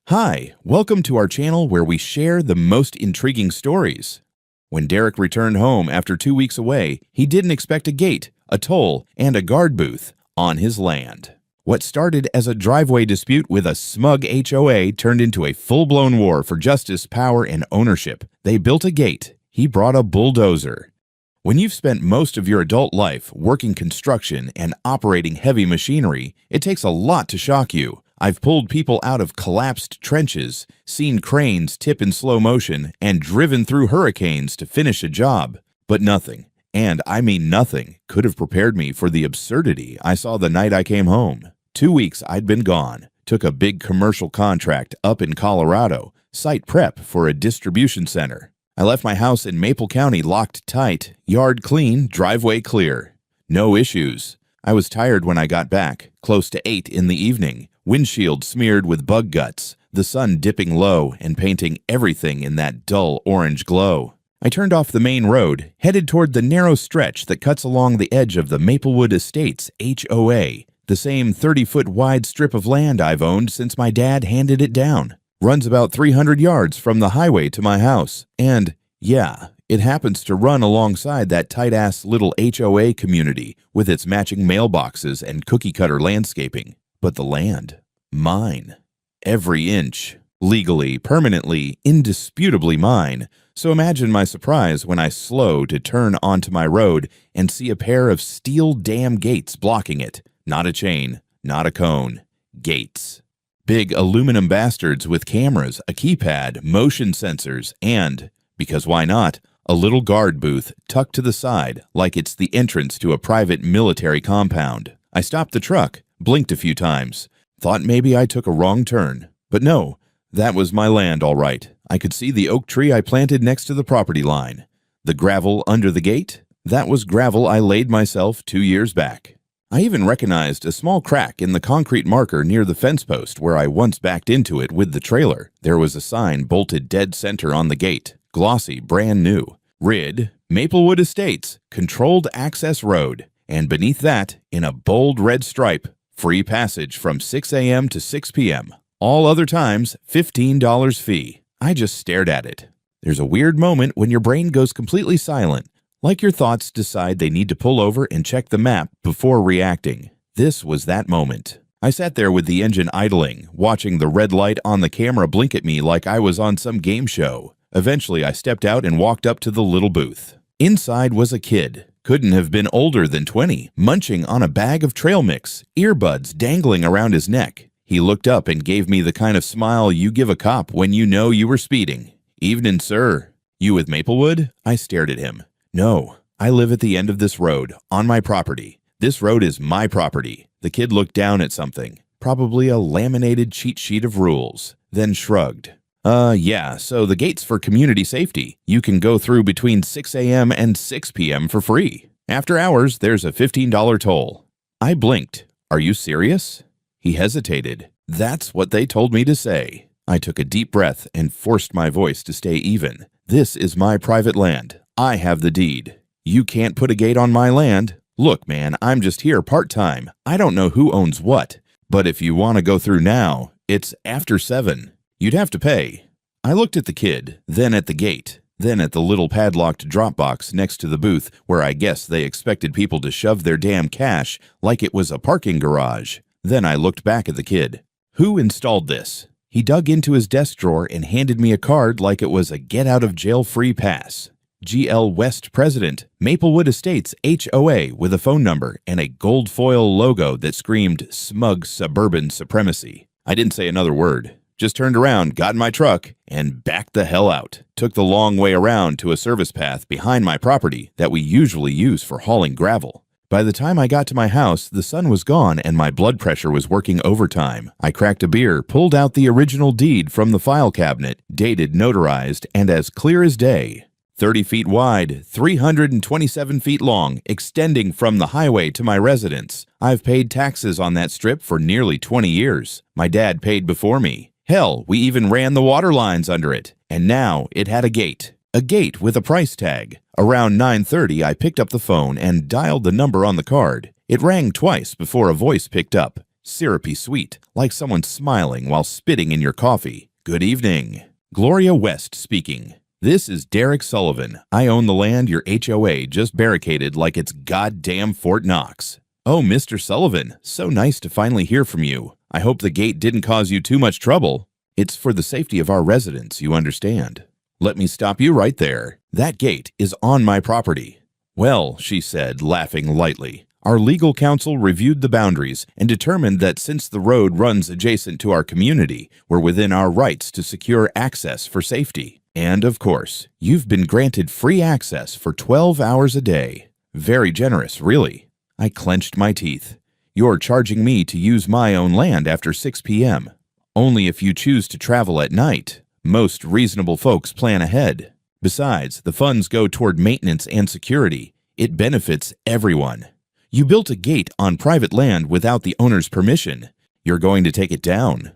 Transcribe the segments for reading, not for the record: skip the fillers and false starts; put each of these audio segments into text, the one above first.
Hi, welcome to our channel where we share the most intriguing stories. When Derek returned home after 2 weeks away, he didn't expect a gate, a toll, and a guard booth on his land. What started as a driveway dispute with a smug HOA turned into a full-blown war for justice, power, and ownership. They built a gate. He brought a bulldozer. When you've spent most of your adult life working construction and operating heavy machinery, it takes a lot to shock you. I've pulled people out of collapsed trenches, seen cranes tip in slow motion, and driven through hurricanes to finish a job. But nothing, and I mean nothing, could have prepared me for the absurdity I saw the night I came home. 2 weeks I'd been gone, took a big commercial contract up in Colorado, site prep for a distribution center. I left my house in Maple County locked tight, yard clean, driveway clear. No issues. I was tired when I got back, close to 8 in the evening. Windshield smeared with bug guts, the sun dipping low and painting everything in that dull orange glow. I turned off the main road, headed toward the narrow stretch that cuts along the edge of the Maplewood Estates HOA, the same 30-foot wide strip of land I've owned since my dad handed it down. Runs about 300 yards from the highway to my house, and, yeah, it happens to run alongside that tight-ass little HOA community with its matching mailboxes and cookie-cutter landscaping. But the land, mine. Every inch. Legally, permanently, indisputably mine. So imagine my surprise when I slow to turn onto my road and see a pair of steel dam gates blocking it. Not a chain, not a cone. Gates. Big aluminum bastards with cameras, a keypad, motion sensors, and, because why not, a little guard booth tucked to the side like it's the entrance to a private military compound. I stopped the truck, blinked a few times, thought maybe I took a wrong turn. But no, that was my land all right. I could see the oak tree I planted next to the property line. The gravel under the gate? That was gravel I laid myself 2 years back. I even recognized a small crack in the concrete marker near the fence post where I once backed into it with the trailer. There was a sign bolted dead center on the gate, glossy, brand new. RID, Maplewood Estates, Controlled Access Road. And beneath that, in a bold red stripe, free passage from 6 a.m. to 6 p.m. All other times, $15 fee. I just stared at it. There's a weird moment when your brain goes completely silent, like your thoughts decide they need to pull over and check the map before reacting. This was that moment. I sat there with the engine idling, watching the red light on the camera blink at me like I was on some game show. Eventually, I stepped out and walked up to the little booth. Inside was a kid. Couldn't have been older than 20, munching on a bag of trail mix, earbuds dangling around his neck. He looked up and gave me the kind of smile you give a cop when you know you were speeding. "Evening, sir. You with Maplewood?" I stared at him. "No, I live at the end of this road, on my property. This road is my property." The kid looked down at something, probably a laminated cheat sheet of rules, then shrugged. Yeah, so the gate's for community safety. You can go through between 6 a.m. and 6 p.m. for free. After hours, there's a $15 toll." I blinked. "Are you serious?" He hesitated. "That's what they told me to say." I took a deep breath and forced my voice to stay even. "This is my private land. I have the deed. You can't put a gate on my land. Look, man, I'm just here part-time. I don't know who owns what. But if you want to go through now, it's after 7. You'd have to pay." I looked at the kid, then at the gate, then at the little padlocked drop box next to the booth where I guess they expected people to shove their damn cash like it was a parking garage. Then I looked back at the kid. "Who installed this?" He dug into his desk drawer and handed me a card like it was a get-out-of-jail-free pass. GL West President, Maplewood Estates HOA with a phone number and a gold foil logo that screamed smug suburban supremacy. I didn't say another word. Just turned around, got in my truck, and backed the hell out. Took the long way around to a service path behind my property that we usually use for hauling gravel. By the time I got to my house, the sun was gone and my blood pressure was working overtime. I cracked a beer, pulled out the original deed from the file cabinet, dated, notarized, and as clear as day. 30 feet wide, 327 feet long, extending from the highway to my residence. I've paid taxes on that strip for nearly 20 years. My dad paid before me. Hell, we even ran the water lines under it. And now it had a gate. A gate with a price tag. Around 9:30, I picked up the phone and dialed the number on the card. It rang twice before a voice picked up. syrupy sweet, like someone smiling while spitting in your coffee. Good evening. Gloria West speaking. This is Derek Sullivan. I own the land your HOA just barricaded like it's goddamn Fort Knox. Oh, Mr. Sullivan, so nice to finally hear from you. I hope the gate didn't cause you too much trouble. It's for the safety of our residents, you understand. Let me stop you right there. That gate is on my property. Well, she said, laughing lightly, our legal counsel reviewed the boundaries and determined that since the road runs adjacent to our community, we're within our rights to secure access for safety. And, of course, you've been granted free access for 12 hours a day. Very generous, really. I clenched my teeth. You're charging me to use my own land after 6 p.m. Only if you choose to travel at night. Most reasonable folks plan ahead. Besides, the funds go toward maintenance and security. It benefits everyone. You built a gate on private land without the owner's permission. You're going to take it down.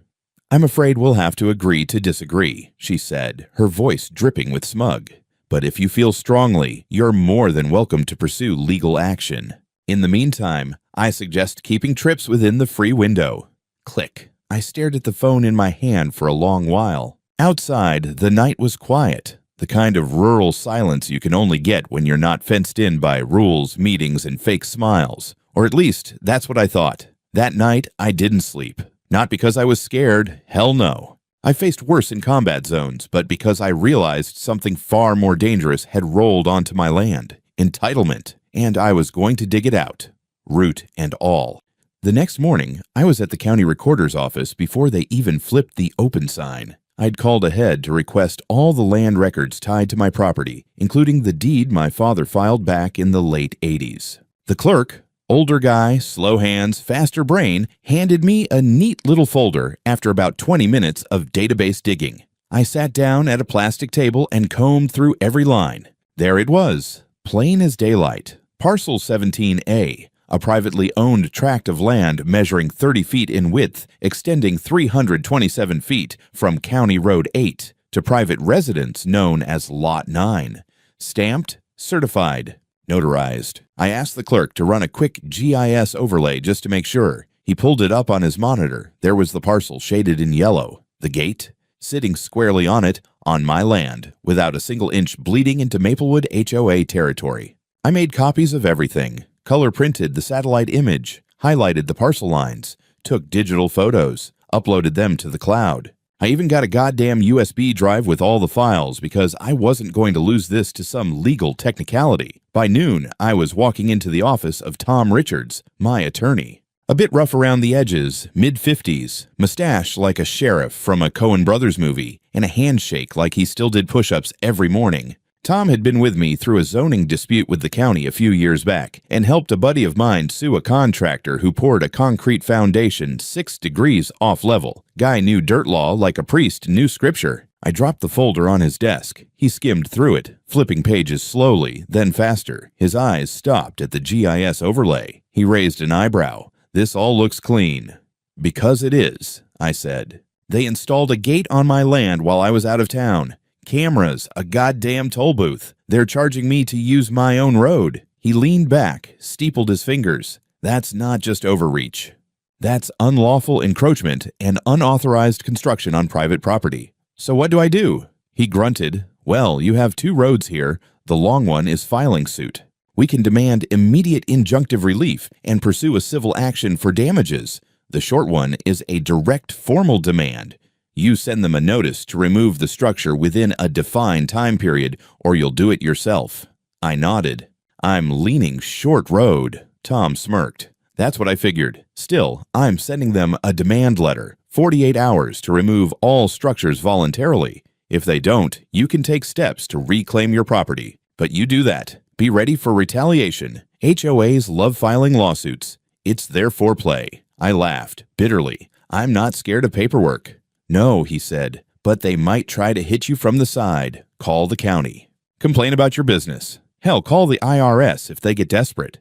I'm afraid we'll have to agree to disagree, she said, her voice dripping with smug. But if you feel strongly, you're more than welcome to pursue legal action. In the meantime, I suggest keeping trips within the free window. Click. I stared at the phone in my hand for a long while. Outside, the night was quiet, the kind of rural silence you can only get when you're not fenced in by rules, meetings, and fake smiles. Or at least, that's what I thought. That night, I didn't sleep. Not because I was scared, hell no. I faced worse in combat zones, but because I realized something far more dangerous had rolled onto my land. Entitlement. And I was going to dig it out, root and all. The next morning, I was at the county recorder's office before they even flipped the open sign. I'd called ahead to request all the land records tied to my property, including the deed my father filed back in the late 80s. The clerk, older guy, slow hands, faster brain, handed me a neat little folder after about 20 minutes of database digging. I sat down at a plastic table and combed through every line. There it was, plain as daylight. Parcel 17A, a privately owned tract of land measuring 30 feet in width, extending 327 feet from County Road 8 to private residence known as Lot 9. Stamped, certified, notarized. I asked the clerk to run a quick GIS overlay just to make sure. He pulled it up on his monitor. There was the parcel shaded in yellow. The gate, sitting squarely on it, on my land, without a single inch bleeding into Maplewood HOA territory. I made copies of everything, color printed the satellite image, highlighted the parcel lines, took digital photos, uploaded them to the cloud. I even got a goddamn USB drive with all the files because I wasn't going to lose this to some legal technicality. By noon, I was walking into the office of Tom Richards, my attorney. A bit rough around the edges, mid-50s, mustache like a sheriff from a Coen Brothers movie, and a handshake like he still did push-ups every morning. Tom had been with me through a zoning dispute with the county a few years back and helped a buddy of mine sue a contractor who poured a concrete foundation 6 degrees off level. Guy knew dirt law like a priest knew scripture. I dropped the folder on his desk. He skimmed through it, flipping pages slowly, then faster. His eyes stopped at the GIS overlay. He raised an eyebrow. This all looks clean. Because it is, I said. They installed a gate on my land while I was out of town. Cameras, a goddamn toll booth. They're charging me to use my own road. He leaned back, steepled his fingers. That's not just overreach. That's unlawful encroachment and unauthorized construction on private property. So what do I do? He grunted. Well, you have 2 roads here. The long one is filing suit. We can demand immediate injunctive relief and pursue a civil action for damages. The short one is a direct formal demand. You send them a notice to remove the structure within a defined time period, or you'll do it yourself. I nodded. I'm leaning short road. Tom smirked. That's what I figured. Still, I'm sending them a demand letter, 48 hours to remove all structures voluntarily. If they don't, you can take steps to reclaim your property. But you do that. Be ready for retaliation. HOAs love filing lawsuits. It's their foreplay. I laughed, bitterly. I'm not scared of paperwork. No, he said, but they might try to hit you from the side. Call the county. Complain about your business. Hell, call the IRS if they get desperate.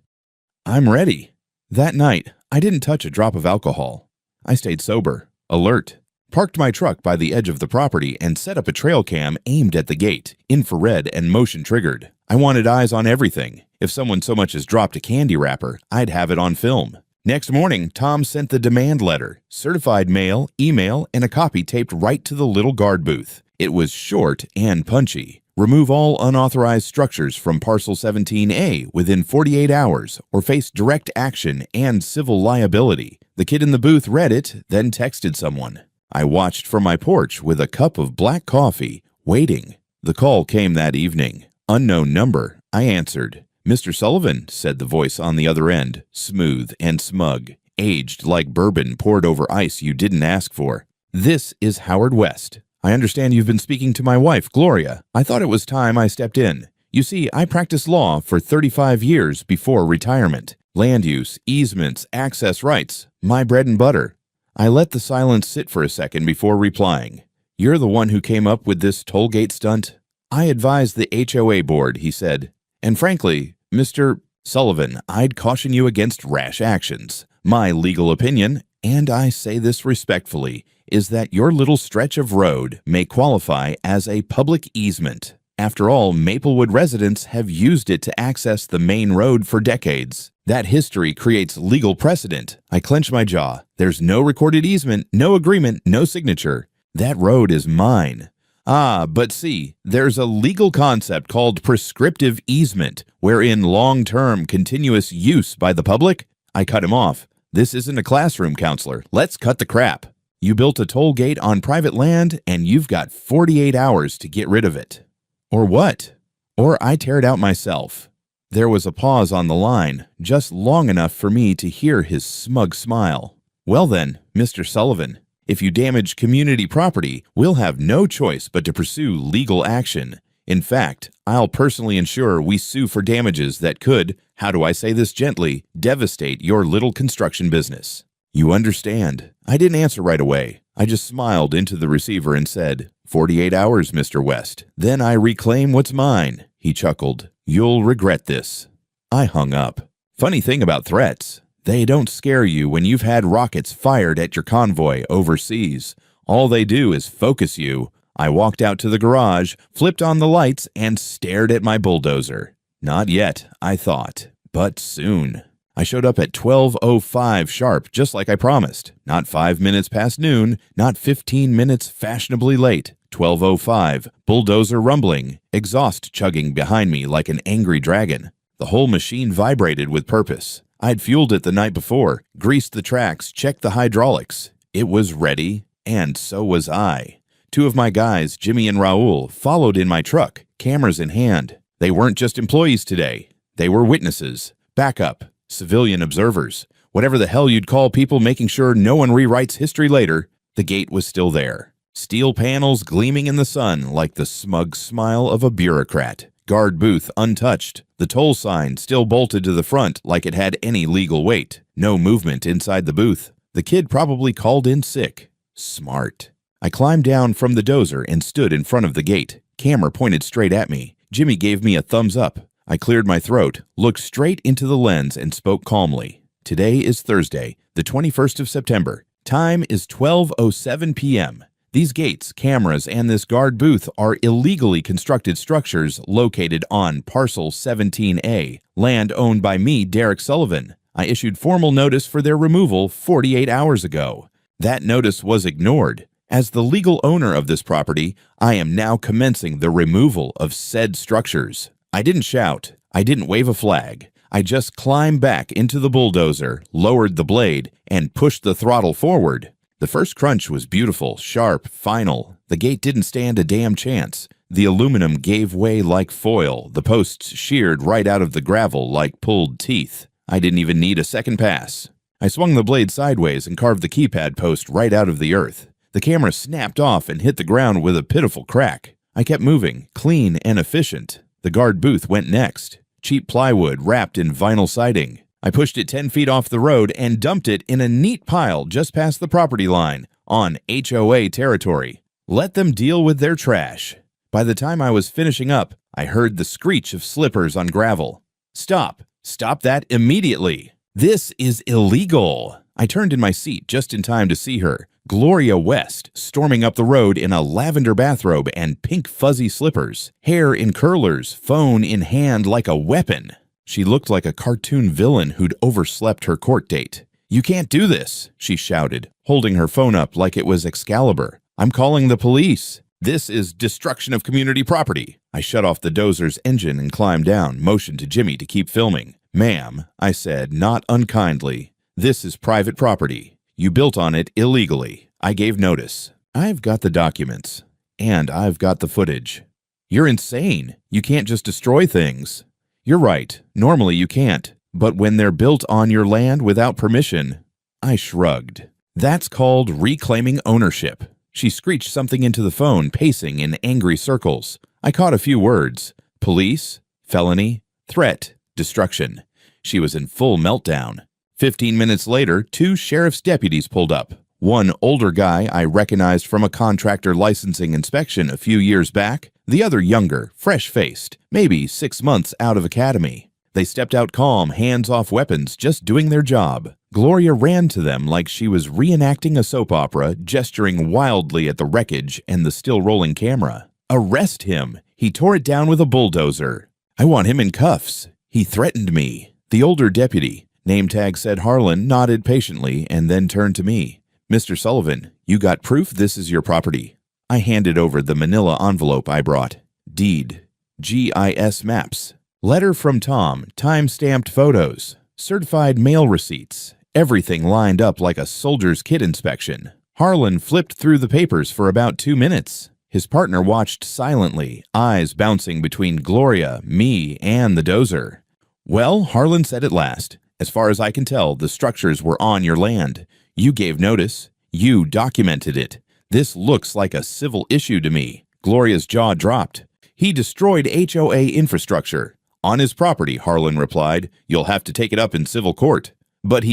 I'm ready. That night, I didn't touch a drop of alcohol. I stayed sober, alert, parked my truck by the edge of the property and set up a trail cam aimed at the gate, infrared and motion triggered. I wanted eyes on everything. If someone so much as dropped a candy wrapper, I'd have it on film. Next morning, Tom sent the demand letter, certified mail, email, and a copy taped right to the little guard booth. It was short and punchy. Remove all unauthorized structures from Parcel 17A within 48 hours or face direct action and civil liability. The kid in the booth read it, then texted someone. I watched from my porch with a cup of black coffee, waiting. The call came that evening. Unknown number. I answered. "Mr. Sullivan," said the voice on the other end, smooth and smug, aged like bourbon poured over ice you didn't ask for. "This is Howard West. I understand you've been speaking to my wife, Gloria. I thought it was time I stepped in. You see, I practiced law for 35 years before retirement. Land use, easements, access rights, my bread and butter." I let the silence sit for a second before replying. "You're the one who came up with this toll gate stunt?" "I advise the HOA board," he said. "And frankly, Mr. Sullivan, I'd caution you against rash actions. My legal opinion, and I say this respectfully, is that your little stretch of road may qualify as a public easement. After all, Maplewood residents have used it to access the main road for decades. That history creates legal precedent." I clench my jaw. There's no recorded easement, no agreement, no signature. That road is mine. But see, there's a legal concept called prescriptive easement, wherein long-term continuous use by the public. I cut him off. "This isn't a classroom, counselor. Let's cut the crap. You built a toll gate on private land, and you've got 48 hours to get rid of it." Or what? Or I tear it out myself. There was a pause on the line, just long enough for me to hear his smug smile. "Well then, Mr. Sullivan, if you damage community property, we'll have no choice but to pursue legal action. In fact, I'll personally ensure we sue for damages that could, how do I say this gently, devastate your little construction business. You understand?" I didn't answer right away. I just smiled into the receiver and said, 48 hours, Mr. West. Then I reclaim what's mine." He chuckled. "You'll regret this." I hung up. Funny thing about threats. They don't scare you when you've had rockets fired at your convoy overseas. All they do is focus you. I walked out to the garage, flipped on the lights, and stared at my bulldozer. Not yet, I thought, but soon. I showed up at 12:05 sharp, just like I promised. Not 5 minutes past noon, not 15 minutes fashionably late. 12:05, bulldozer rumbling, exhaust chugging behind me like an angry dragon. The whole machine vibrated with purpose. I'd fueled it the night before, greased the tracks, checked the hydraulics. It was ready, and so was I. 2 of my guys, Jimmy and Raul, followed in my truck, cameras in hand. They weren't just employees today. They were witnesses, backup, civilian observers, whatever the hell you'd call people making sure no one rewrites history later. The gate was still there. Steel panels gleaming in the sun like the smug smile of a bureaucrat. Guard booth untouched. The toll sign still bolted to the front like it had any legal weight. No movement inside the booth. The kid probably called in sick. Smart. I climbed down from the dozer and stood in front of the gate. Camera pointed straight at me. Jimmy gave me a thumbs up. I cleared my throat, looked straight into the lens, and spoke calmly. Today is Thursday, the 21st of September. Time is 12:07 p.m. These gates, cameras, and this guard booth are illegally constructed structures located on Parcel 17A, land owned by me, Derek Sullivan. I issued formal notice for their removal 48 hours ago. That notice was ignored. As the legal owner of this property, I am now commencing the removal of said structures. I didn't shout. I didn't wave a flag. I just climbed back into the bulldozer, lowered the blade, and pushed the throttle forward. The first crunch was beautiful, sharp, final. The gate didn't stand a damn chance. The aluminum gave way like foil. The posts sheared right out of the gravel like pulled teeth. I didn't even need a second pass. I swung the blade sideways and carved the keypad post right out of the earth. The camera snapped off and hit the ground with a pitiful crack. I kept moving, clean and efficient. The guard booth went next. Cheap plywood wrapped in vinyl siding. I pushed it 10 feet off the road and dumped it in a neat pile just past the property line, on HOA territory. Let them deal with their trash. By the time I was finishing up, I heard the screech of slippers on gravel. Stop! Stop that immediately! This is illegal! I turned in my seat just in time to see her, Gloria West, storming up the road in a lavender bathrobe and pink fuzzy slippers, hair in curlers, phone in hand like a weapon. She looked like a cartoon villain who'd overslept her court date. "You can't do this," she shouted, holding her phone up like it was Excalibur. "I'm calling the police. This is destruction of community property." I shut off the dozer's engine and climbed down, motioned to Jimmy to keep filming. "Ma'am," I said, not unkindly, "this is private property. You built on it illegally. I gave notice. I've got the documents. And I've got the footage." "You're insane. You can't just destroy things." "You're right. Normally you can't. But when they're built on your land without permission..." I shrugged. "That's called reclaiming ownership." She screeched something into the phone, pacing in angry circles. I caught a few words. Police, felony, threat, destruction. She was in full meltdown. 15 minutes later, 2 sheriff's deputies pulled up. One older guy I recognized from a contractor licensing inspection a few years back. The other younger, fresh-faced, maybe 6 months out of academy. They stepped out calm, hands off weapons, just doing their job. Gloria ran to them like she was reenacting a soap opera, gesturing wildly at the wreckage and the still-rolling camera. "Arrest him! He tore it down with a bulldozer. I want him in cuffs. He threatened me." The older deputy, name tag said Harlan, nodded patiently and then turned to me. "Mr. Sullivan, you got proof this is your property?" I handed over the manila envelope I brought. Deed. GIS maps. Letter from Tom, time-stamped photos. Certified mail receipts. Everything lined up like a soldier's kit inspection. Harlan flipped through the papers for about 2 minutes. His partner watched silently, eyes bouncing between Gloria, me, and the dozer. "Well," Harlan said at last, "as far as I can tell, the structures were on your land. You gave notice. You documented it. This looks like a civil issue to me." Gloria's jaw dropped. "He destroyed HOA infrastructure." "On his property," Harlan replied. "You'll have to take it up in civil court." "But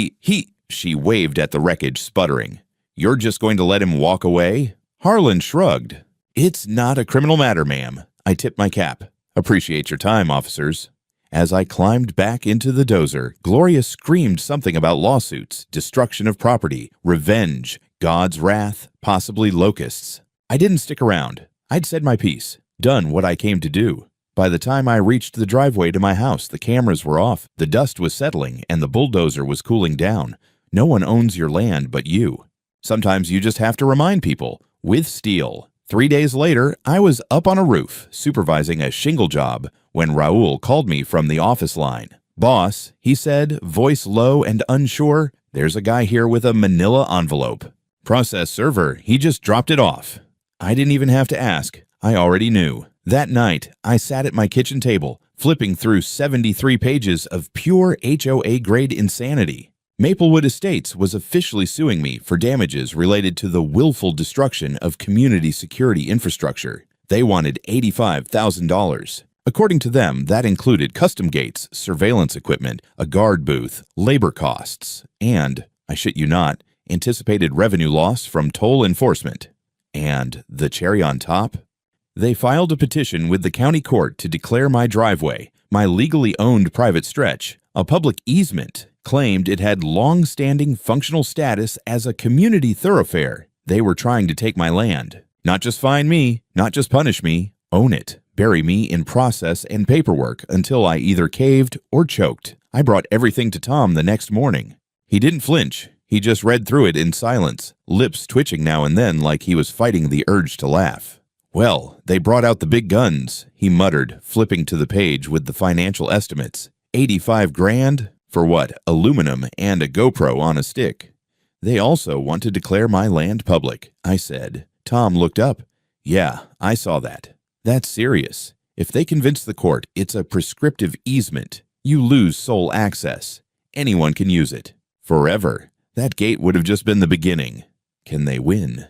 she waved at the wreckage, sputtering. "You're just going to let him walk away?" Harlan shrugged. "It's not a criminal matter, ma'am." I tipped my cap. "Appreciate your time, officers." As I climbed back into the dozer, Gloria screamed something about lawsuits, destruction of property, revenge, God's wrath, possibly locusts. I didn't stick around. I'd said my piece, done what I came to do. By the time I reached the driveway to my house, the cameras were off, the dust was settling, and the bulldozer was cooling down. No one owns your land but you. Sometimes you just have to remind people, with steel. 3 days later, I was up on a roof, supervising a shingle job, when Raul called me from the office line. "Boss," he said, voice low and unsure, "there's a guy here with a manila envelope." "Process server, he just dropped it off." I didn't even have to ask. I already knew. That night, I sat at my kitchen table, flipping through 73 pages of pure HOA-grade insanity. Maplewood Estates was officially suing me for damages related to the willful destruction of community security infrastructure. They wanted $85,000. According to them, that included custom gates, surveillance equipment, a guard booth, labor costs, and, I shit you not, anticipated revenue loss from toll enforcement. And the cherry on top? They filed a petition with the county court to declare my driveway, my legally owned private stretch, a public easement, claimed it had long-standing functional status as a community thoroughfare. They were trying to take my land. Not just fine me, not just punish me, own it, bury me in process and paperwork until I either caved or choked. I brought everything to Tom the next morning. He didn't flinch. He just read through it in silence, lips twitching now and then like he was fighting the urge to laugh. "Well, they brought out the big guns," he muttered, flipping to the page with the financial estimates. 85 grand? For what? Aluminum and a GoPro on a stick. "They also want to declare my land public," I said. Tom looked up. "Yeah, I saw that. That's serious. If they convince the court it's a prescriptive easement, you lose sole access. Anyone can use it. Forever. That gate would have just been the beginning. Can they win?"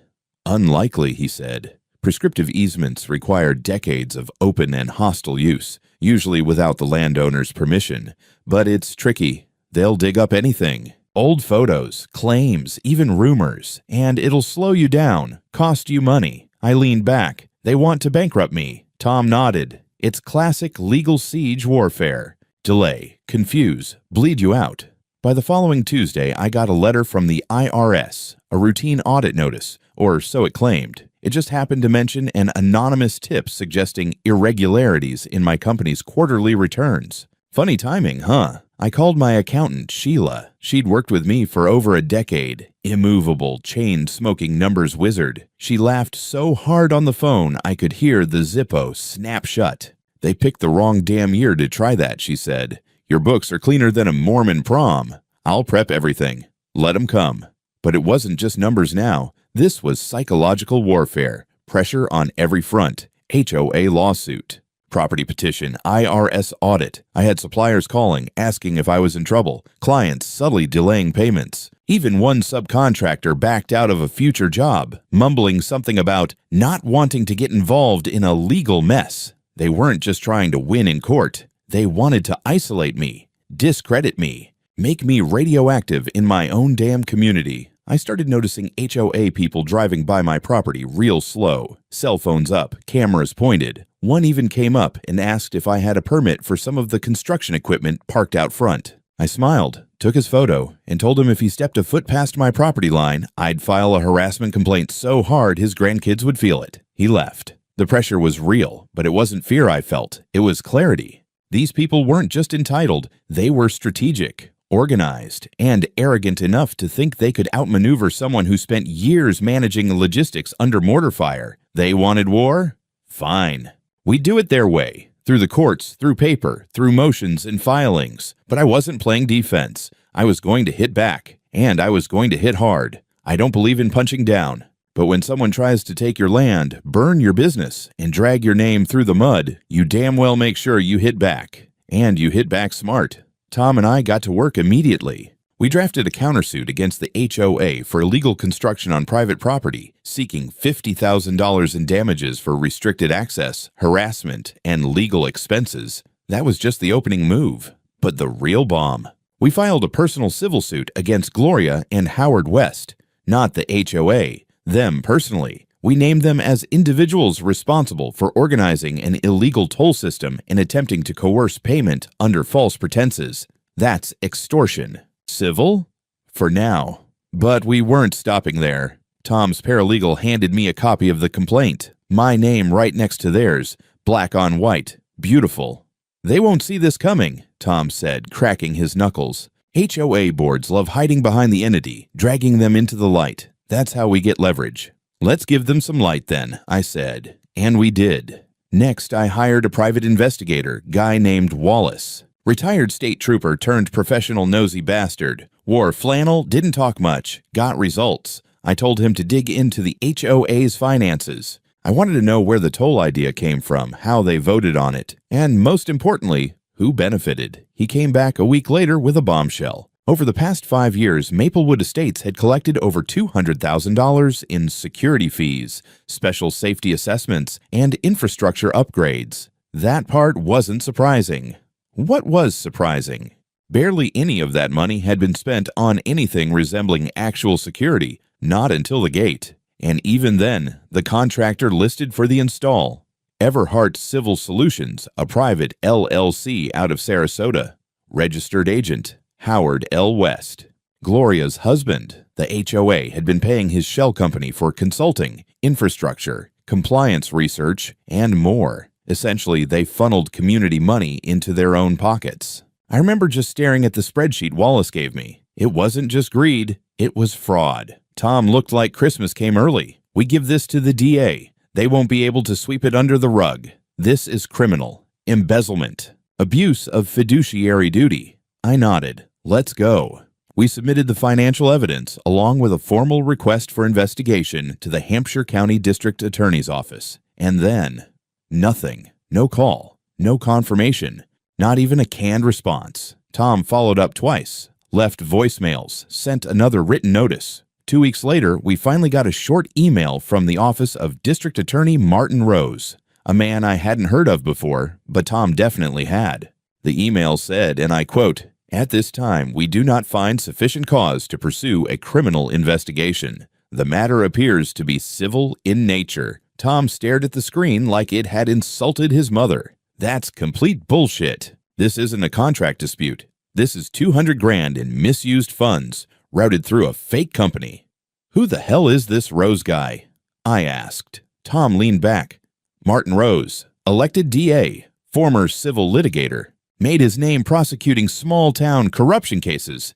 "Unlikely," he said. Prescriptive easements require decades of open and hostile use, usually without the landowner's permission. But it's tricky. They'll dig up anything. Old photos, claims, even rumors. And it'll slow you down, cost you money. I leaned back. "They want to bankrupt me." Tom nodded. "It's classic legal siege warfare. Delay, confuse, bleed you out." By the following Tuesday, I got a letter from the IRS, a routine audit notice, or so it claimed. It just happened to mention an anonymous tip suggesting irregularities in my company's quarterly returns. Funny timing, huh? I called my accountant, Sheila. She'd worked with me for over a decade. Immovable, chain-smoking numbers wizard. She laughed so hard on the phone I could hear the Zippo snap shut. "They picked the wrong damn year to try that," she said. "Your books are cleaner than a Mormon prom. I'll prep everything. Let 'em come." But it wasn't just numbers now. This was psychological warfare. Pressure on every front. HOA lawsuit. Property petition, IRS audit. I had suppliers calling, asking if I was in trouble. Clients subtly delaying payments. Even one subcontractor backed out of a future job, mumbling something about not wanting to get involved in a legal mess. They weren't just trying to win in court. They wanted to isolate me, discredit me, make me radioactive in my own damn community. I started noticing HOA people driving by my property real slow, cell phones up, cameras pointed. One even came up and asked if I had a permit for some of the construction equipment parked out front. I smiled, took his photo, and told him if he stepped a foot past my property line, I'd file a harassment complaint so hard his grandkids would feel it. He left. The pressure was real, but it wasn't fear I felt. It was clarity. These people weren't just entitled, they were strategic, organized, and arrogant enough to think they could outmaneuver someone who spent years managing logistics under mortar fire. They wanted war? Fine. We'd do it their way, through the courts, through paper, through motions and filings. But I wasn't playing defense. I was going to hit back, and I was going to hit hard. I don't believe in punching down. But when someone tries to take your land, burn your business, and drag your name through the mud, you damn well make sure you hit back. And you hit back smart. Tom and I got to work immediately. We drafted a countersuit against the HOA for illegal construction on private property, seeking $50,000 in damages for restricted access, harassment, and legal expenses. That was just the opening move. But the real bomb. We filed a personal civil suit against Gloria and Howard West, not the HOA, them personally. We named them as individuals responsible for organizing an illegal toll system and attempting to coerce payment under false pretenses. That's extortion. Civil? For now. But we weren't stopping there. Tom's paralegal handed me a copy of the complaint. My name right next to theirs, black on white. Beautiful. "They won't see this coming," Tom said, cracking his knuckles. "HOA boards love hiding behind the entity, dragging them into the light. That's how we get leverage." "Let's give them some light then," I said. And we did. Next, I hired a private investigator, guy named Wallace. Retired state trooper turned professional nosy bastard. Wore flannel, didn't talk much, got results. I told him to dig into the HOA's finances. I wanted to know where the toll idea came from, how they voted on it, and most importantly, who benefited. He came back a week later with a bombshell. Over the past 5 years, Maplewood Estates had collected over $200,000 in security fees, special safety assessments, and infrastructure upgrades. That part wasn't surprising. What was surprising? Barely any of that money had been spent on anything resembling actual security, not until the gate. And even then, the contractor listed for the install, Everhart Civil Solutions, a private LLC out of Sarasota. Registered agent, Howard L. West. Gloria's husband, the HOA, had been paying his shell company for consulting, infrastructure, compliance research, and more. Essentially, they funneled community money into their own pockets. I remember just staring at the spreadsheet Wallace gave me. It wasn't just greed, it was fraud. Tom looked like Christmas came early. "We give this to the DA. They won't be able to sweep it under the rug. This is criminal. Embezzlement. Abuse of fiduciary duty." I nodded. "Let's go." We submitted the financial evidence along with a formal request for investigation to the Hampshire County District Attorney's Office. And then, nothing. No call. No confirmation. Not even a canned response. Tom followed up twice, left voicemails, sent another written notice. 2 weeks later, we finally got a short email from the office of District Attorney Martin Rose, a man I hadn't heard of before, but Tom definitely had. The email said, and I quote, "At this time, we do not find sufficient cause to pursue a criminal investigation. The matter appears to be civil in nature." Tom stared at the screen like it had insulted his mother. "That's complete bullshit. This isn't a contract dispute. This is $200,000 in misused funds, routed through a fake company." "Who the hell is this Rose guy?" I asked. Tom leaned back. "Martin Rose, elected DA, former civil litigator. made his name prosecuting small-town corruption cases.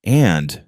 And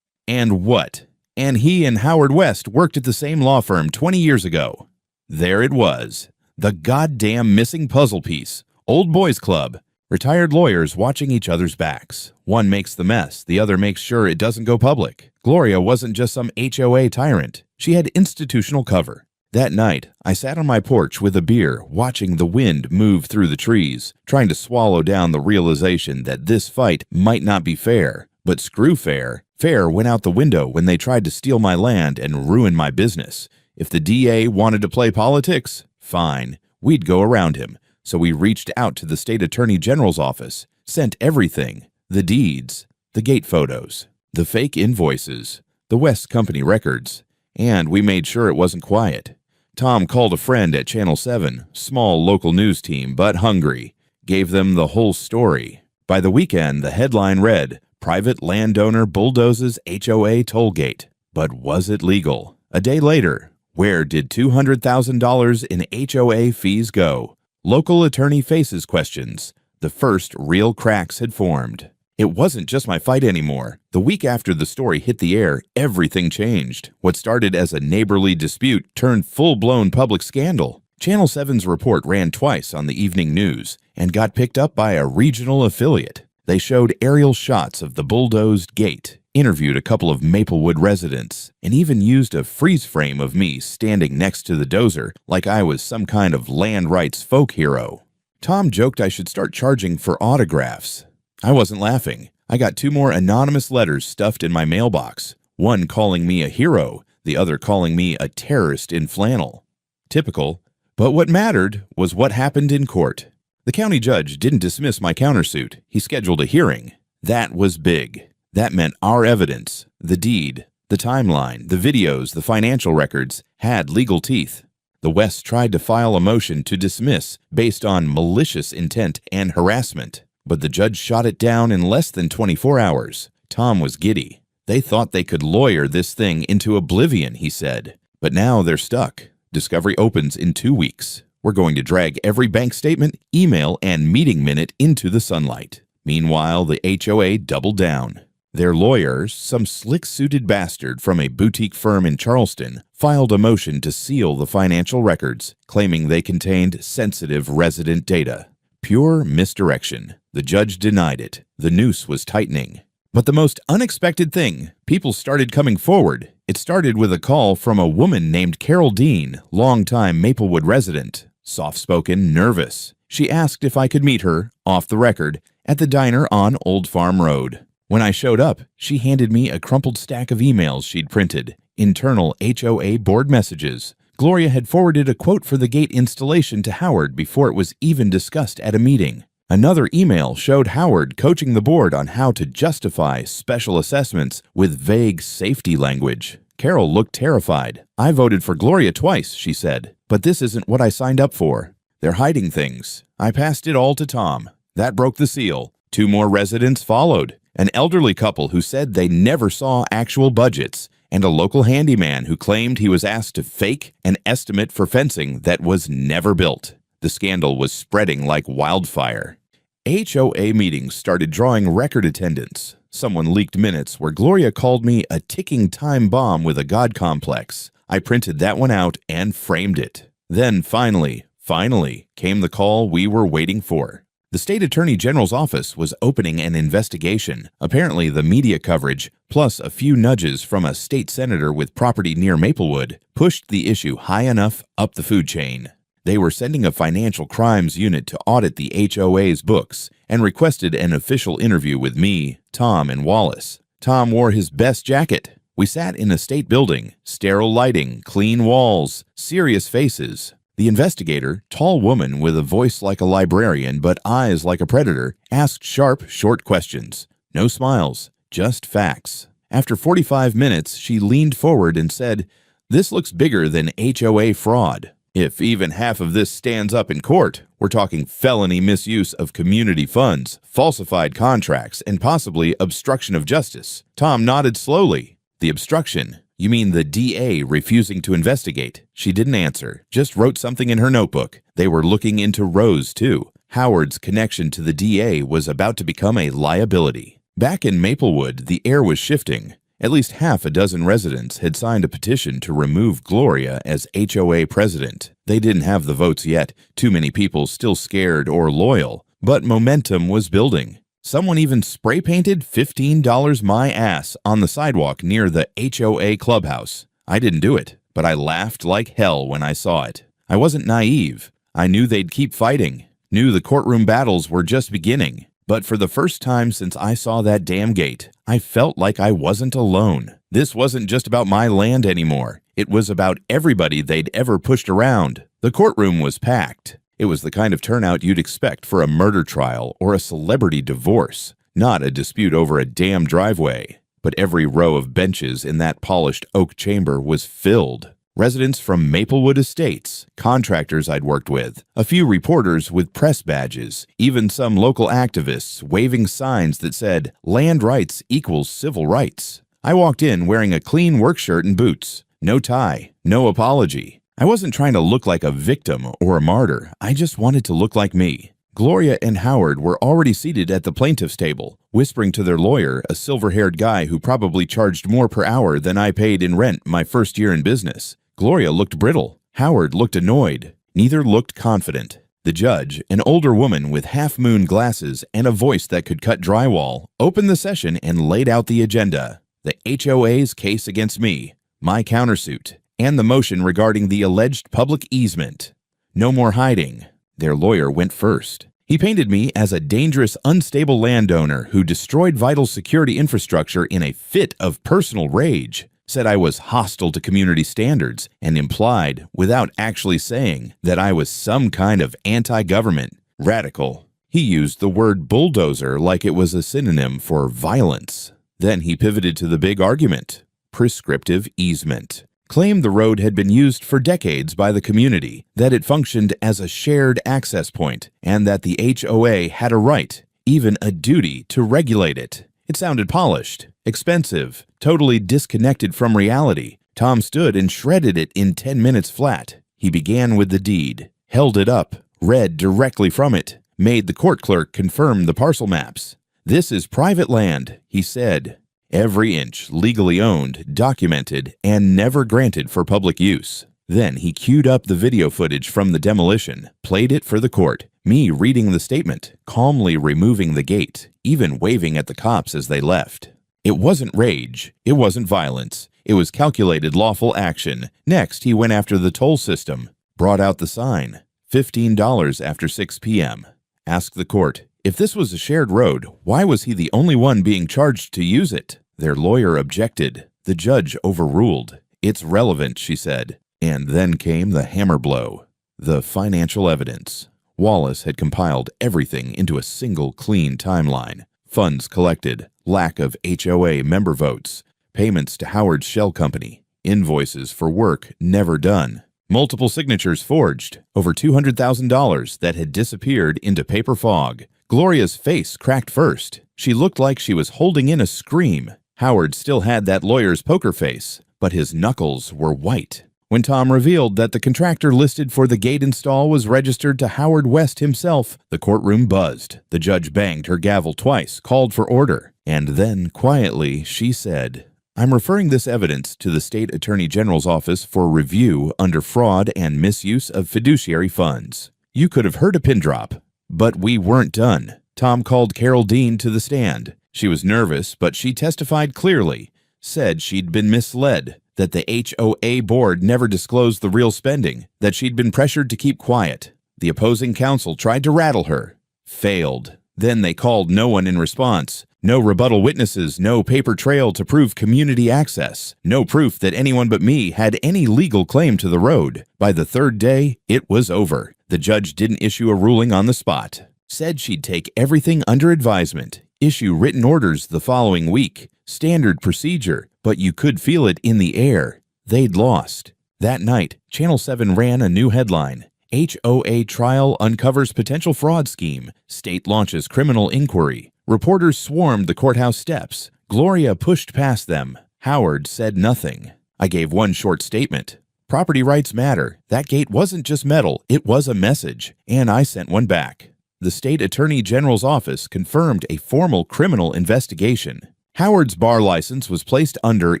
what? And he and Howard West worked at the same law firm 20 years ago. There it was. The goddamn missing puzzle piece. Old boys club. Retired lawyers watching each other's backs. One makes the mess, the other makes sure it doesn't go public. Gloria wasn't just some HOA tyrant. She had institutional cover. That night, I sat on my porch with a beer, watching the wind move through the trees, trying to swallow down the realization that this fight might not be fair. But screw fair. Fair went out the window when they tried to steal my land and ruin my business. If the DA wanted to play politics, fine. We'd go around him. So we reached out to the state attorney general's office, sent everything, the deeds, the gate photos, the fake invoices, the West Company records, and we made sure it wasn't quiet. Tom called a friend at Channel 7, small local news team, but hungry, gave them the whole story. By the weekend, the headline read, "Private landowner bulldozes HOA toll gate." But was it legal? A day later, where did $200,000 in HOA fees go? Local attorney faces questions. The first real cracks had formed. It wasn't just my fight anymore. The week after the story hit the air, everything changed. What started as a neighborly dispute turned full-blown public scandal. Channel 7's report ran twice on the evening news and got picked up by a regional affiliate. They showed aerial shots of the bulldozed gate, interviewed a couple of Maplewood residents, and even used a freeze frame of me standing next to the dozer like I was some kind of land rights folk hero. Tom joked I should start charging for autographs. I wasn't laughing. I got 2 more anonymous letters stuffed in my mailbox, one calling me a hero, the other calling me a terrorist in flannel. Typical. But what mattered was what happened in court. The county judge didn't dismiss my countersuit. He scheduled a hearing. That was big. That meant our evidence, the deed, the timeline, the videos, the financial records, had legal teeth. The West tried to file a motion to dismiss based on malicious intent and harassment, but the judge shot it down in less than 24 hours. Tom was giddy. They thought they could lawyer this thing into oblivion, he said. But now they're stuck. Discovery opens in 2 weeks. We're going to drag every bank statement, email, and meeting minute into the sunlight. Meanwhile, the HOA doubled down. Their lawyers, some slick-suited bastard from a boutique firm in Charleston, filed a motion to seal the financial records, claiming they contained sensitive resident data. Pure misdirection. The judge denied it. The noose was tightening. But the most unexpected thing, people started coming forward. It started with a call from a woman named Carol Dean, longtime Maplewood resident. Soft-spoken, nervous. She asked if I could meet her, off the record, at the diner on Old Farm Road. When I showed up, she handed me a crumpled stack of emails she'd printed, internal HOA board messages. Gloria had forwarded a quote for the gate installation to Howard before it was even discussed at a meeting. Another email showed Howard coaching the board on how to justify special assessments with vague safety language. Carol looked terrified. "I voted for Gloria twice," she said, "but this isn't what I signed up for. They're hiding things." I passed it all to Tom. That broke the seal. 2 more residents followed. An elderly couple who said they never saw actual budgets, and a local handyman who claimed he was asked to fake an estimate for fencing that was never built. The scandal was spreading like wildfire. HOA meetings started drawing record attendance. Someone leaked minutes where Gloria called me a ticking time bomb with a god complex. I printed that one out and framed it. Then finally came the call we were waiting for. The state attorney general's office was opening an investigation. Apparently, the media coverage, plus a few nudges from a state senator with property near Maplewood, pushed the issue high enough up the food chain. They were sending a financial crimes unit to audit the HOA's books and requested an official interview with me, Tom, and Wallace. Tom wore his best jacket. We sat in a state building, sterile lighting, clean walls, serious faces. The investigator, tall woman with a voice like a librarian but eyes like a predator, asked sharp, short questions. No smiles, just facts. After 45 minutes, she leaned forward and said, "This looks bigger than HOA fraud. If even half of this stands up in court, we're talking felony misuse of community funds, falsified contracts, and possibly obstruction of justice." Tom nodded slowly. "The obstruction? You mean the DA refusing to investigate?" She didn't answer, just wrote something in her notebook. They were looking into Rose, too. Howard's connection to the DA was about to become a liability. Back in Maplewood, the air was shifting. At least half a dozen residents had signed a petition to remove Gloria as HOA president. They didn't have the votes yet, too many people still scared or loyal, but momentum was building. Someone even spray-painted $15 my ass on the sidewalk near the HOA clubhouse. I didn't do it, but I laughed like hell when I saw it. I wasn't naive. I knew they'd keep fighting, knew the courtroom battles were just beginning. But for the first time since I saw that damn gate, I felt like I wasn't alone. This wasn't just about my land anymore. It was about everybody they'd ever pushed around. The courtroom was packed. It was the kind of turnout you'd expect for a murder trial or a celebrity divorce, not a dispute over a damn driveway. But every row of benches in that polished oak chamber was filled. Residents from Maplewood Estates, contractors I'd worked with, a few reporters with press badges, even some local activists waving signs that said, "Land rights equals civil rights." I walked in wearing a clean work shirt and boots. No tie, no apology. I wasn't trying to look like a victim or a martyr. I just wanted to look like me. Gloria and Howard were already seated at the plaintiff's table, whispering to their lawyer, a silver-haired guy who probably charged more per hour than I paid in rent my first year in business. Gloria looked brittle. Howard looked annoyed. Neither looked confident. The judge, an older woman with half-moon glasses and a voice that could cut drywall, opened the session and laid out the agenda. The HOA's case against me, my countersuit, and the motion regarding the alleged public easement. No more hiding. Their lawyer went first. He painted me as a dangerous, unstable landowner who destroyed vital security infrastructure in a fit of personal rage. Said I was hostile to community standards, and implied, without actually saying, that I was some kind of anti-government radical. He used the word bulldozer like it was a synonym for violence. Then he pivoted to the big argument: prescriptive easement. Claimed the road had been used for decades by the community, that it functioned as a shared access point, and that the HOA had a right, even a duty, to regulate it. It sounded polished, expensive, totally disconnected from reality. Tom stood and shredded it in 10 minutes flat. He began with the deed, held it up, read directly from it, made the court clerk confirm the parcel maps. "This is private land," he said. "Every inch legally owned, documented, and never granted for public use." Then he queued up the video footage from the demolition, played it for the court, me reading the statement, calmly removing the gate, even waving at the cops as they left. It wasn't rage. It wasn't violence. It was calculated lawful action. Next, he went after the toll system, brought out the sign, $15 after 6 p.m. Asked the court, if this was a shared road, why was he the only one being charged to use it? Their lawyer objected. The judge overruled. "It's relevant," she said. And then came the hammer blow. The financial evidence. Wallace had compiled everything into a single clean timeline. Funds collected, lack of HOA member votes, payments to Howard's shell company, invoices for work never done, multiple signatures forged, over $200,000 that had disappeared into paper fog. Gloria's face cracked first. She looked like she was holding in a scream. Howard still had that lawyer's poker face, but his knuckles were white. When Tom revealed that the contractor listed for the gate install was registered to Howard West himself, the courtroom buzzed. The judge banged her gavel twice, called for order, and then, quietly, she said, "I'm referring this evidence to the State Attorney General's office for review under fraud and misuse of fiduciary funds." You could have heard a pin drop. But we weren't done. Tom called Carol Dean to the stand. She was nervous, but she testified clearly, said she'd been misled, that the HOA board never disclosed the real spending, that she'd been pressured to keep quiet. The opposing counsel tried to rattle her. Failed. Then they called no one in response. No rebuttal witnesses, no paper trail to prove community access, no proof that anyone but me had any legal claim to the road. By the third day, it was over. The judge didn't issue a ruling on the spot. Said she'd take everything under advisement, issue written orders the following week. Standard procedure, but you could feel it in the air. They'd lost. That night, Channel 7 ran a new headline. HOA trial uncovers potential fraud scheme. State launches criminal inquiry. Reporters swarmed the courthouse steps. Gloria pushed past them. Howard said nothing. I gave one short statement. Property rights matter. That gate wasn't just metal, it was a message. And I sent one back. the state attorney general's office confirmed a formal criminal investigation. Howard's bar license was placed under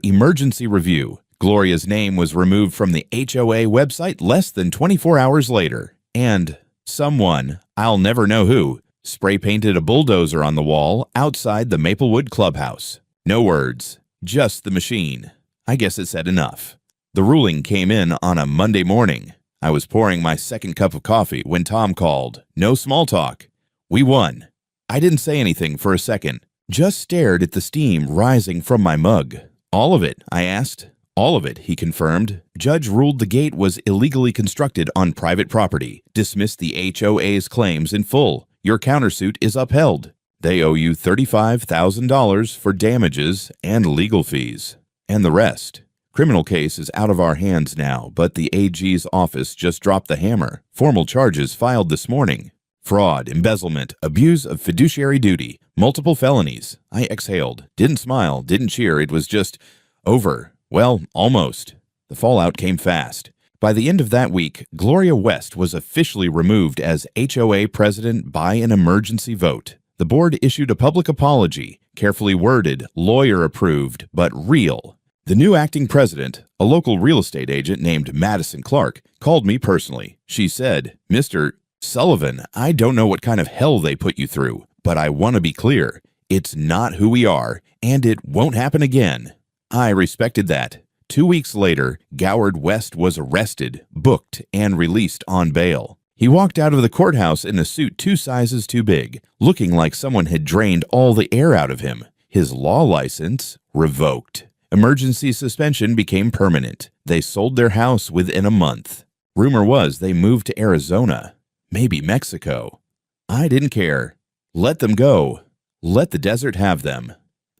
emergency review. Gloria's name was removed from the HOA website less than 24 hours later. And someone, I'll never know who, spray-painted a bulldozer on the wall outside the Maplewood clubhouse. No words, just the machine. I guess it said enough. The ruling came in on a Monday morning. I was pouring my second cup of coffee when Tom called. No small talk. We won. I didn't say anything for a second, just stared at the steam rising from my mug. All of it, I asked. All of it, he confirmed. Judge ruled the gate was illegally constructed on private property, dismissed the HOA's claims in full. Your countersuit is upheld. They owe you $35,000 for damages and legal fees. And the rest. Criminal case is out of our hands now, but the AG's office just dropped the hammer. Formal charges filed this morning. Fraud, embezzlement, abuse of fiduciary duty, multiple felonies. I exhaled. Didn't smile, didn't cheer. It was just over. Well, almost. The fallout came fast. By the end of that week, Gloria West was officially removed as HOA president by an emergency vote. The board issued a public apology, carefully worded, lawyer-approved, but real. The new acting president, a local real estate agent named Madison Clark, called me personally. She said, "Mr. Sullivan, I don't know what kind of hell they put you through, but I want to be clear. It's not who we are, and it won't happen again." I respected that. 2 weeks later, Goward West was arrested, booked, and released on bail. He walked out of the courthouse in a suit 2 sizes too big, looking like someone had drained all the air out of him. His law license revoked. Emergency suspension became permanent. They sold their house within a month. Rumor was they moved to Arizona, maybe Mexico. I didn't care. Let them go. Let the desert have them.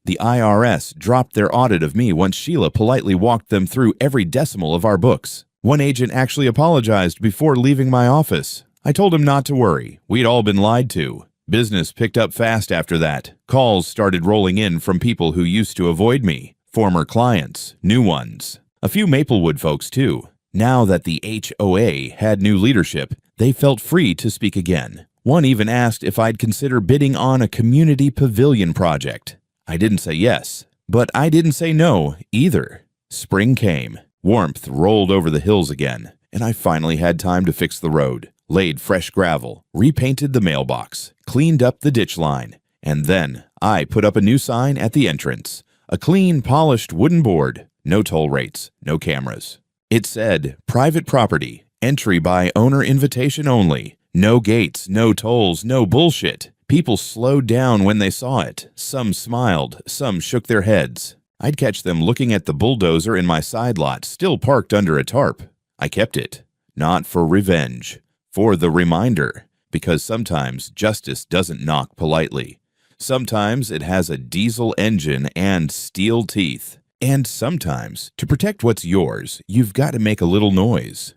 The IRS dropped their audit of me once Sheila politely walked them through every decimal of our books. One agent actually apologized before leaving my office. I told him not to worry. We'd all been lied to. Business picked up fast after that. Calls started rolling in from people who used to avoid me. Former clients, new ones. A few Maplewood folks, too. Now that the HOA had new leadership, they felt free to speak again. One even asked if I'd consider bidding on a community pavilion project. I didn't say yes, but I didn't say no either. Spring came. Warmth rolled over the hills again, and I finally had time to fix the road. Laid fresh gravel, repainted the mailbox, cleaned up the ditch line, and then I put up a new sign at the entrance. A clean, polished wooden board. No toll rates, no cameras. It said, "Private property, entry by owner invitation only. No gates, no tolls, no bullshit." People slowed down when they saw it. Some smiled, some shook their heads. I'd catch them looking at the bulldozer in my side lot, still parked under a tarp. I kept it. Not for revenge. For the reminder. Because sometimes justice doesn't knock politely. Sometimes it has a diesel engine and steel teeth. And sometimes, to protect what's yours, you've got to make a little noise.